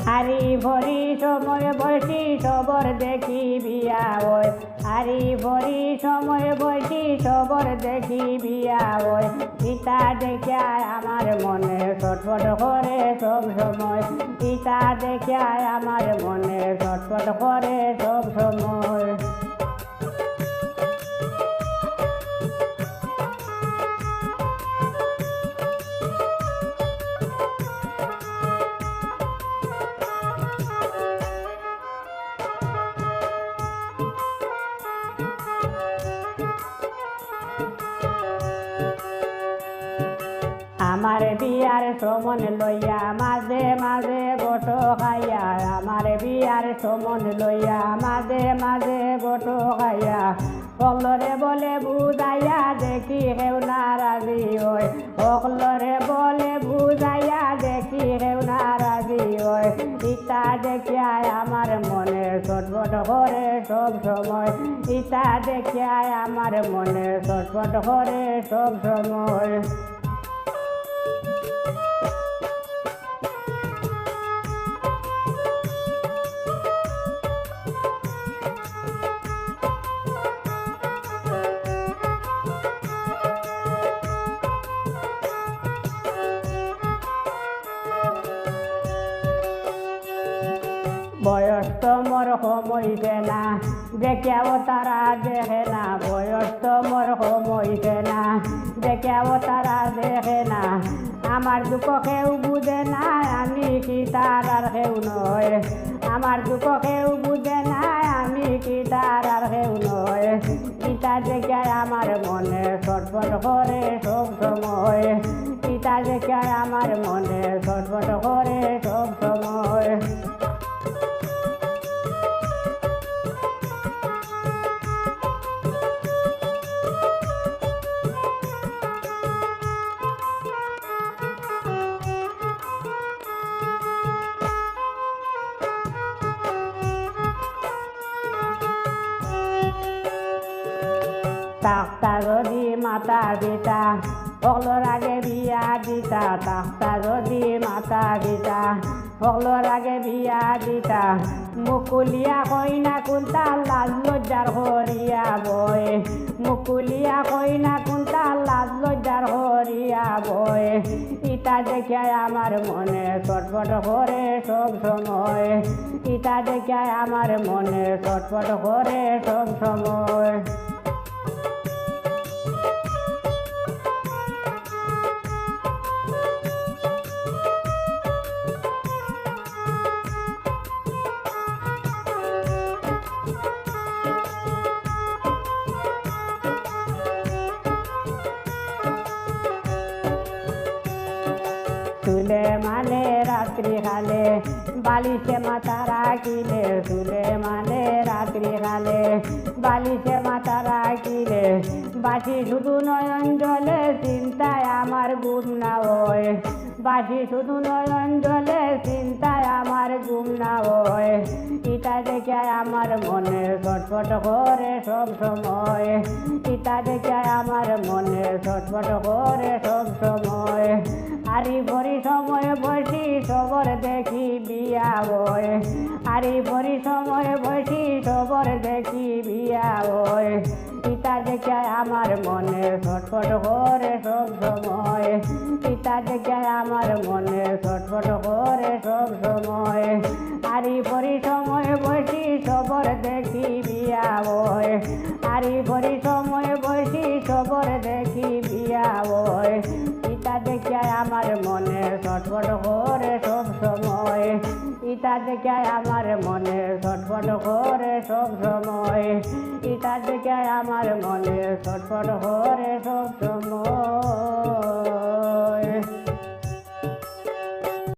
হারি ভরি সময় বসি সবর দেখি বিয়া ওই হারি ভরি সময় বসি সবর দেখি বিয়া ওই ইতা দেখে আমার মনে ছটফট করে সব সময় ইতা দেখে আমার মনে ছটফট করে সব সময় আমার বিয়ার সমন লইয়া মাঝে মাঝে বটো খাইয়া আমার বিয়ার সমন লইয়া মাঝে মাঝে বটো খাইয়া অকলরে বলে বুঝাইয়া দেখি হেউ নারাজি ওই অকলরে বলে বুঝাইয়া দেখি হেউ নারাজি ওই ইতা দেখিয়া আমার মনে ছটফট করে সব সময় ইতা দেখিয়া আমার মনে ছটফট করে সব সময় বয়স তো মোর কমইছে না দেখাও তারা দেখে না বয়স তো মোর কমইছে না দেখাও তারা দেখে না আমার দুঃখ কেউ বুঝে না আমি কি তার আর কেউ নয় আমার দুঃখ কেউ বুঝে না আমি কি তার আর কেউ নয় ইতা দেখে আমার মনে ছটফট করে সব সময় ইতা দেখে আমার মনে ছটফট করে সব সময় তাক্তা যদি মাতা দিতা অকলর আগে বিয়া দিতা তাক্তা যদি মাতা দিতা অকলর আগে বিয়া দিতা মুকুলিয়া কইনা কুন্তা লাজ লজ্জার হরিয়া বই মুকুলিয়া কইনা কুন্তা লাজ লজ্জার হরিয়া বই ইতা দেখে আমার মনে ছটফট করে সব সময় ইতা দেখে আমার মনে ছটফট করে সব সময় सुले माने रात्रि खाले बालिशे माता राखिले सुले माने रात्रि खाले बालिशे माता राखिले बासी शुधु नयन जले चिंताय आमार घुम ना होय बासी शुधु नयन जले चिंताय आमार घुम ना होय इता देखे आमार मने छटफट करे सब समय इता देखे आमार मने छटफट करे सब समय आरी भरी समय बसी सबर देखी बिया होय आरी भरी समय बसी सबर देखी बिया होय इता देखे आमार मने छटफट करे सब समय इता देखे आमार मने छटफट करे सब समय आरी भरी समय बसी सबर देखी बिया होय आरी भरी समय बसी सबर देखी बिया होय इता देखे आमार मने छटफट करे सब समय इता देखे आमार मने छटफट करे सब समय इता देखे आमार मने छटफट करे सब समय।